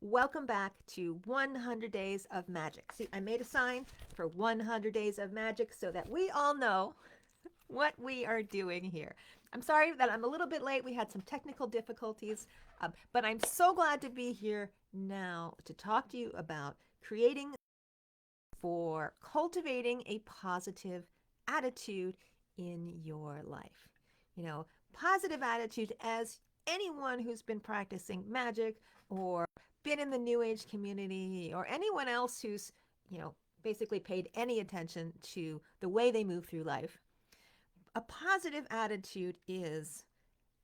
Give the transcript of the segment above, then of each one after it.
Welcome back to 100 Days of Magic. See, I made a sign for 100 Days of Magic so that we all know what we are doing here. I'm sorry that I'm a little bit late. We had some technical difficulties, but I'm so glad to be here now to talk to you about creating for cultivating a positive attitude in your life. You know, positive attitude as anyone who's been practicing magic or been in the new age community or anyone else who's, basically paid any attention to the way they move through life. A positive attitude is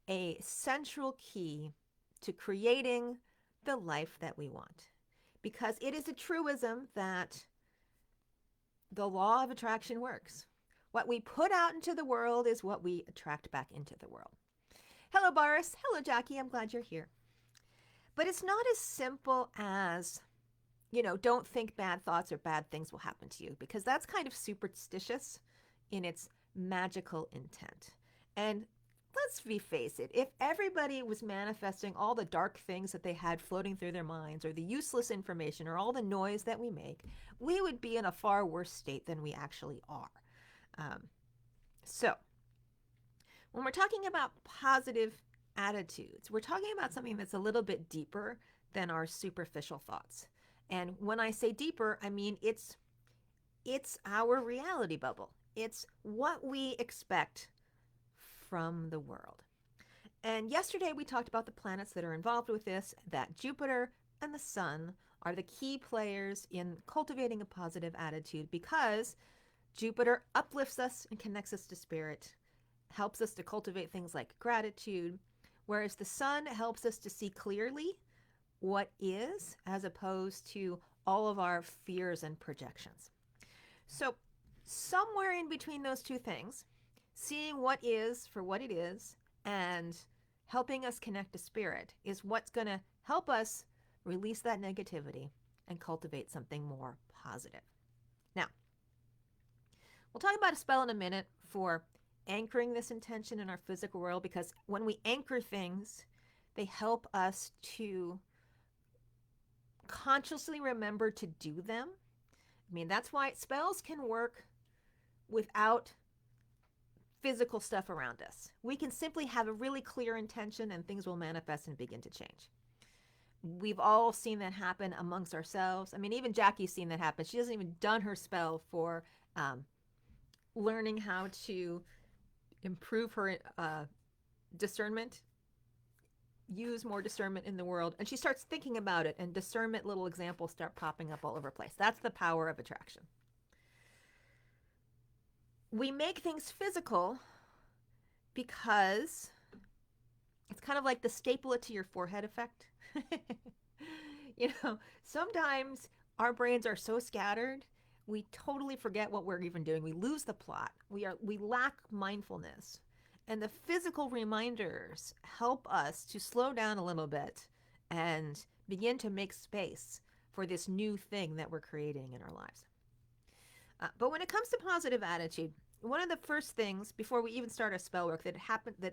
a central key to creating the life that we want because it is a truism that the law of attraction works. What we put out into the world is what we attract back into the world. Hello, Boris. Hello, Jackie. I'm glad you're here. But it's not as simple as, don't think bad thoughts or bad things will happen to you, because that's kind of superstitious in its magical intent. And let's face it, if everybody was manifesting all the dark things that they had floating through their minds, or the useless information, or all the noise that we make, we would be in a far worse state than we actually are. So, when we're talking about positive attitudes, we're talking about something that's a little bit deeper than our superficial thoughts. And when I say deeper, I mean it's our reality bubble. It's what we expect from the world. And yesterday we talked about the planets that are involved with this, that Jupiter and the Sun are the key players in cultivating a positive attitude because Jupiter uplifts us and connects us to spirit, helps us to cultivate things like gratitude, whereas the Sun helps us to see clearly what is, as opposed to all of our fears and projections. So somewhere in between those two things, seeing what is for what it is and helping us connect to spirit is what's going to help us release that negativity and cultivate something more positive. Now, we'll talk about a spell in a minute for anchoring this intention in our physical world, because when we anchor things, they help us to consciously remember to do them. I mean, that's why spells can work without physical stuff around us. We can simply have a really clear intention and things will manifest and begin to change. We've all seen that happen amongst ourselves. I mean, even Jackie's seen that happen. She hasn't even done her spell for learning how to improve her discernment, use more discernment in the world, and she starts thinking about it, and discernment little examples start popping up all over the place. That's the power of attraction. We make things physical because it's kind of like the staple it to your forehead effect. Sometimes our brains are so scattered, we totally forget what we're even doing. We lose the plot. We lack mindfulness. And the physical reminders help us to slow down a little bit and begin to make space for this new thing that we're creating in our lives. But when it comes to positive attitude, one of the first things before we even start a spell work that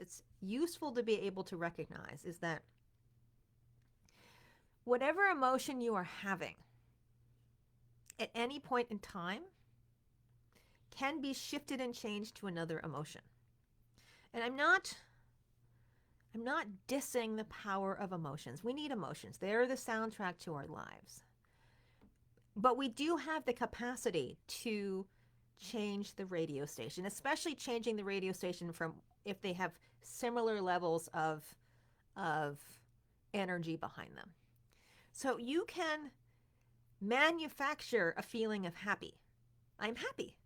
it's useful to be able to recognize is that whatever emotion you are having at any point in time can be shifted and changed to another emotion. And I'm not dissing the power of emotions. We need emotions. They're the soundtrack to our lives. But we do have the capacity to change the radio station, especially changing the radio station from if they have similar levels of energy behind them. So you can manufacture a feeling of happy. I'm happy.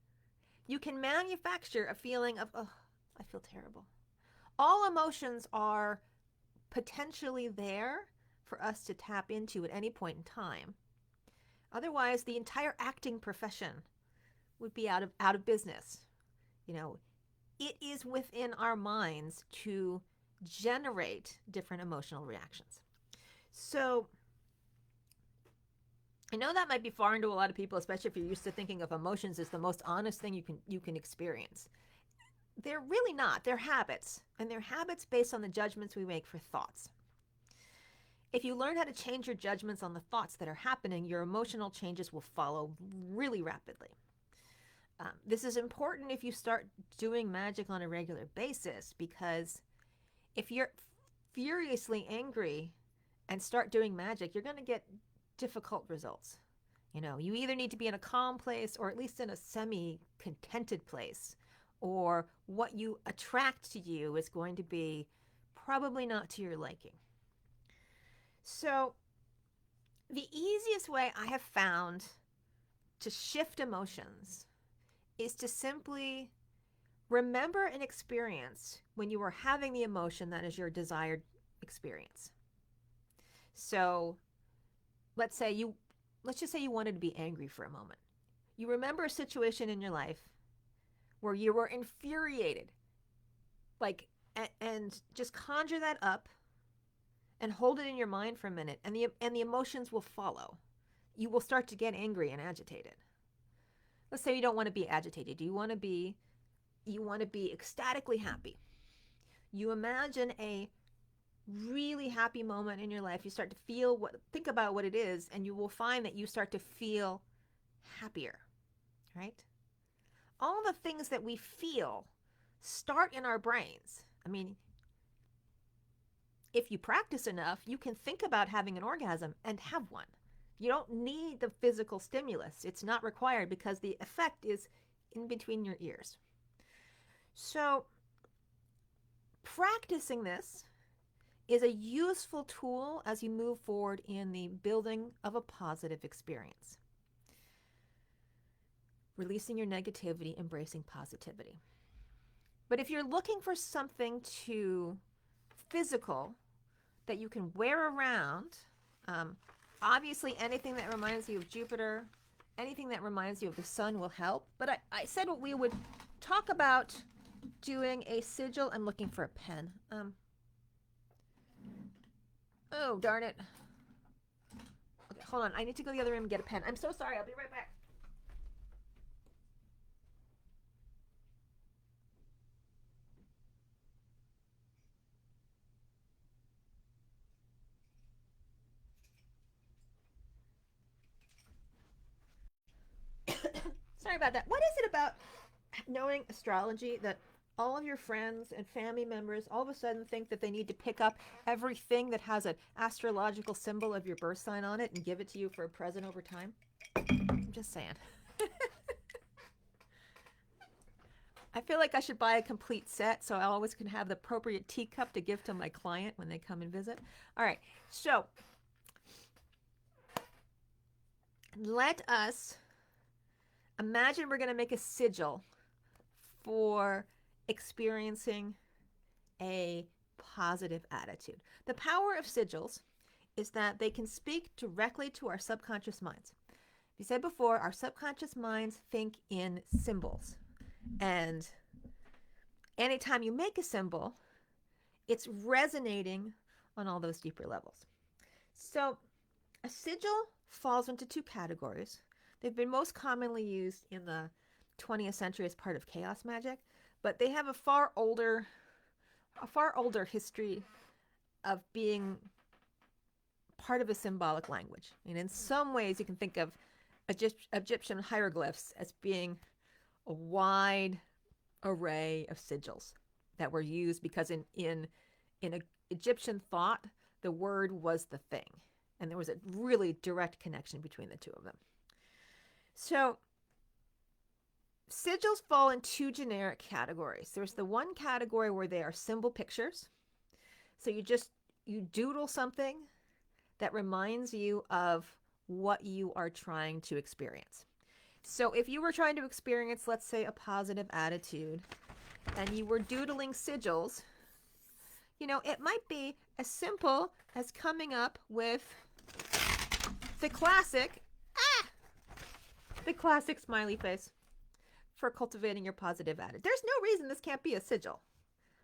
You can manufacture a feeling of, oh, I feel terrible. All emotions are potentially there for us to tap into at any point in time. Otherwise, the entire acting profession would be out of business. It is within our minds to generate different emotional reactions. So I know that might be foreign to a lot of people, especially if you're used to thinking of emotions as the most honest thing you can experience. They're really not. They're habits, and they're habits based on the judgments we make for thoughts. If you learn how to change your judgments on the thoughts that are happening, your emotional changes will follow really rapidly. This is important if you start doing magic on a regular basis, because if you're furiously angry and start doing magic, you're going to get difficult results. You know, you either need to be in a calm place or at least in a semi-contented place, or what you attract to you is going to be probably not to your liking. So the easiest way I have found to shift emotions is to simply remember an experience when you were having the emotion that is your desired experience. So let's just say you wanted to be angry for a moment. You remember a situation in your life where you were infuriated, and just conjure that up and hold it in your mind for a minute, and the emotions will follow. You will start to get angry and agitated. Let's say you don't want to be agitated. You want to be ecstatically happy. You imagine a really happy moment in your life. You start to think about what it is, and you will find that you start to feel happier, right? All the things that we feel start in our brains. I mean, if you practice enough, you can think about having an orgasm and have one. You don't need the physical stimulus. It's not required because the effect is in between your ears. So practicing this is a useful tool as you move forward in the building of a positive experience. Releasing your negativity, embracing positivity. But if you're looking for something physical that you can wear around, obviously anything that reminds you of Jupiter, anything that reminds you of the sun will help. But I said we would talk about doing a sigil. I'm looking for a pen. Oh, darn it. Okay, hold on. I need to go to the other room and get a pen. I'm so sorry. I'll be right back. Sorry about that. What is it about knowing astrology that all of your friends and family members all of a sudden think that they need to pick up everything that has an astrological symbol of your birth sign on it and give it to you for a present over time? I'm just saying. I feel like I should buy a complete set so I always can have the appropriate teacup to give to my client when they come and visit. All right, so let us imagine we're going to make a sigil for experiencing a positive attitude. The power of sigils is that they can speak directly to our subconscious minds. We said before, our subconscious minds think in symbols. And anytime you make a symbol, it's resonating on all those deeper levels. So a sigil falls into two categories. They've been most commonly used in the 20th century as part of chaos magic, but they have a far older history of being part of a symbolic language. And in some ways, you can think of Egyptian hieroglyphs as being a wide array of sigils that were used because in Egyptian thought, the word was the thing. And there was a really direct connection between the two of them. So sigils fall in two generic categories. There's the one category where they are symbol pictures. So you doodle something that reminds you of what you are trying to experience. So if you were trying to experience, let's say, a positive attitude, and you were doodling sigils, it might be as simple as coming up with the classic smiley face for cultivating your positive attitude. There's no reason this can't be a sigil.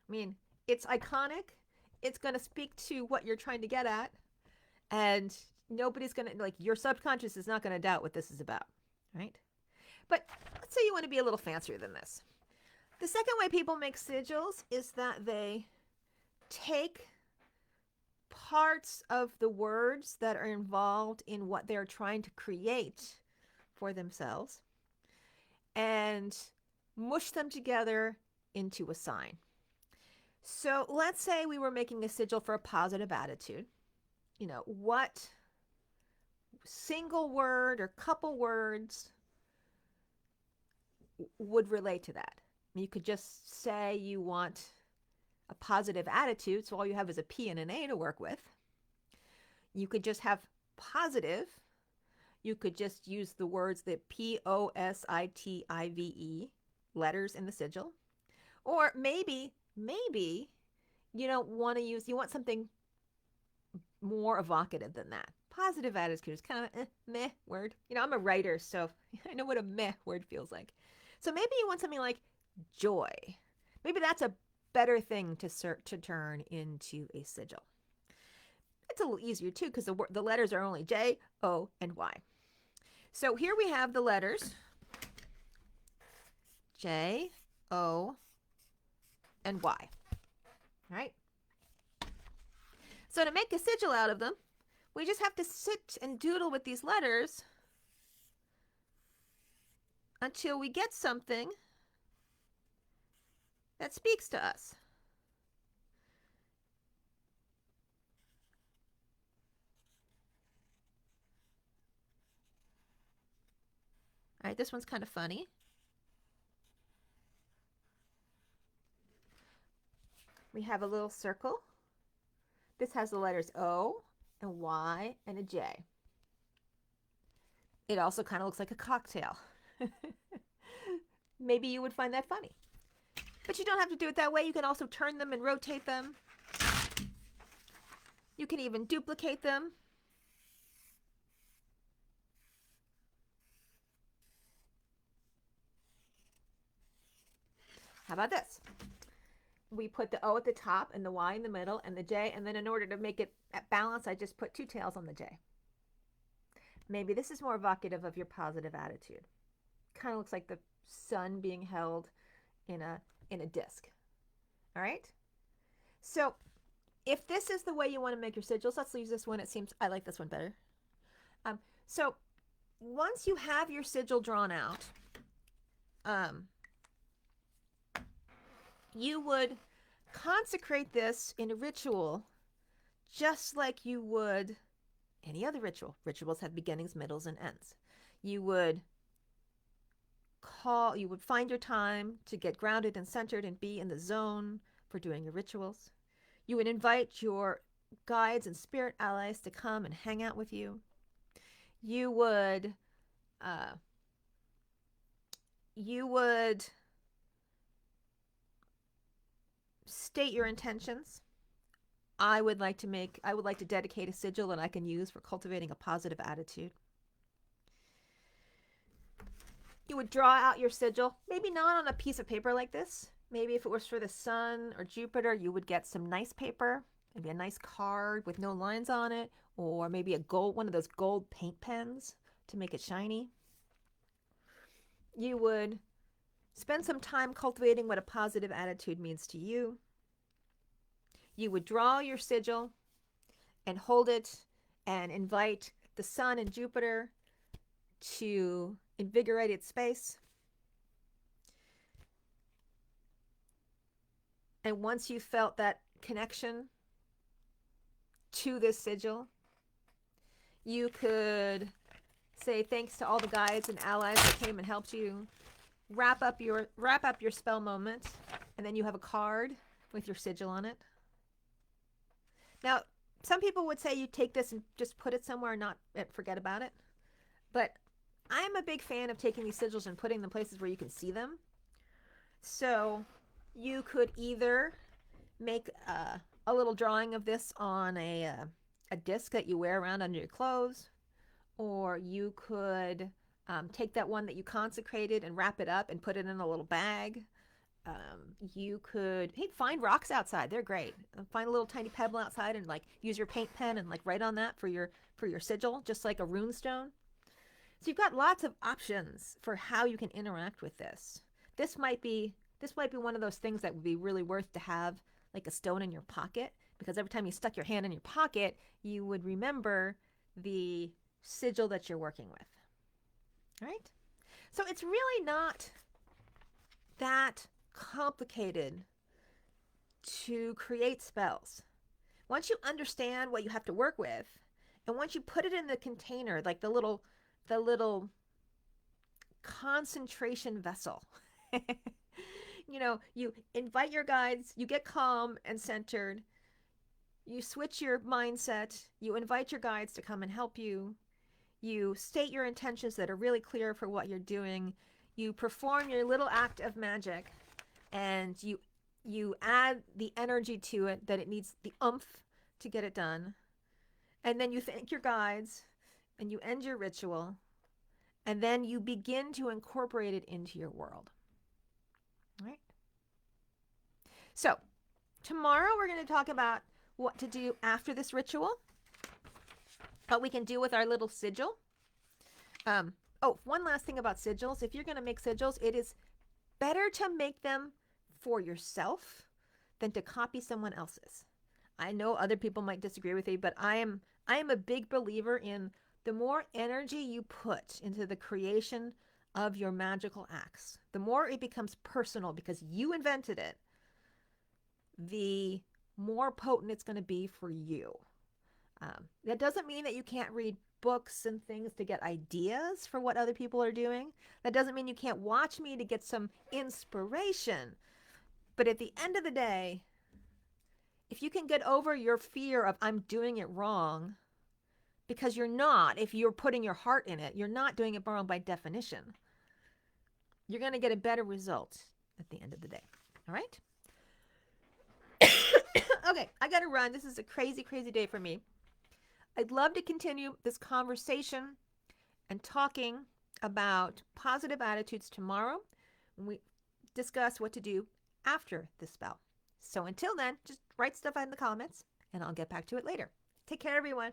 I mean, it's iconic. It's going to speak to what you're trying to get at. And nobody's going to, your subconscious is not going to doubt what this is about, right? But let's say you want to be a little fancier than this. The second way people make sigils is that they take parts of the words that are involved in what they're trying to create for themselves and mush them together into a sign. So let's say we were making a sigil for a positive attitude. You know, what single word or couple words would relate to that? You could just say you want a positive attitude, so all you have is a P and an A to work with. You could just have positive. You could just use the words, the POSITIVE letters in the sigil. Or maybe you don't want to use, you want something more evocative than that. Positive attitude is kind of meh word. You know, I'm a writer, so I know what a meh word feels like. So maybe you want something like joy. Maybe that's a better thing to turn into a sigil. It's a little easier too because the letters are only J, O, and Y. So here we have the letters J, O, and Y. All right. So to make a sigil out of them, we just have to sit and doodle with these letters until we get something that speaks to us. All right, this one's kind of funny. We have a little circle. This has the letters O and Y and a J. It also kind of looks like a cocktail. Maybe you would find that funny. But you don't have to do it that way. You can also turn them and rotate them. You can even duplicate them. How about this? We put the O at the top and the Y in the middle and the J, and then in order to make it at balance, I just put two tails on the J. Maybe this is more evocative of your positive attitude. Kind of looks like the sun being held in a disc. All right? So if this is the way you want to make your sigils, let's use this one. It seems I like this one better. So once you have your sigil drawn out, you would consecrate this in a ritual just like you would any other ritual. Rituals have beginnings, middles, and ends. You would find your time to get grounded and centered and be in the zone for doing your rituals. You would invite your guides and spirit allies to come and hang out with you. You would state your intentions. I would like to dedicate a sigil that I can use for cultivating a positive attitude. You would draw out your sigil, maybe not on a piece of paper like this. Maybe if it was for the sun or Jupiter, you would get some nice paper, maybe a nice card with no lines on it, or maybe one of those gold paint pens to make it shiny. You would spend some time cultivating what a positive attitude means to you. You would draw your sigil and hold it and invite the sun and Jupiter to invigorate its space. And once you felt that connection to this sigil, you could say thanks to all the guides and allies that came and helped you. Wrap up your spell moment, and then you have a card with your sigil on it. Now, some people would say you take this and just put it somewhere and not forget about it. But I'm a big fan of taking these sigils and putting them places where you can see them. So you could either make a little drawing of this on a disc that you wear around under your clothes, or you could take that one that you consecrated and wrap it up and put it in a little bag. You could find rocks outside. They're great. Find a little tiny pebble outside and use your paint pen and write on that for your sigil, just like a rune stone. So you've got lots of options for how you can interact with this. This might be one of those things that would be really worth to have like a stone in your pocket. because every time you stuck your hand in your pocket, you would remember the sigil that you're working with. All right? So it's really not that complicated to create spells. Once you understand what you have to work with, and once you put it in the container, like the little concentration vessel, you invite your guides, you get calm and centered, you switch your mindset, you invite your guides to come and help you, you state your intentions that are really clear for what you're doing, you perform your little act of magic, and you add the energy to it that it needs, the oomph to get it done. And then you thank your guides and you end your ritual, and then you begin to incorporate it into your world. All right? So, tomorrow we're going to talk about what to do after this ritual, what we can do with our little sigil. One last thing about sigils. If you're going to make sigils, it is better to make them for yourself than to copy someone else's. I know other people might disagree with me, but I am a big believer in the more energy you put into the creation of your magical acts, the more it becomes personal because you invented it, the more potent it's going to be for you. That doesn't mean that you can't read books and things to get ideas for what other people are doing. That doesn't mean you can't watch me to get some inspiration. But at the end of the day, if you can get over your fear of I'm doing it wrong, because you're not, if you're putting your heart in it, you're not doing it wrong by definition. You're going to get a better result at the end of the day. All right? Okay, I got to run. This is a crazy, crazy day for me. I'd love to continue this conversation and talking about positive attitudes tomorrow when we discuss what to do after the spell. So until then, just write stuff in the comments and I'll get back to it later. Take care, everyone.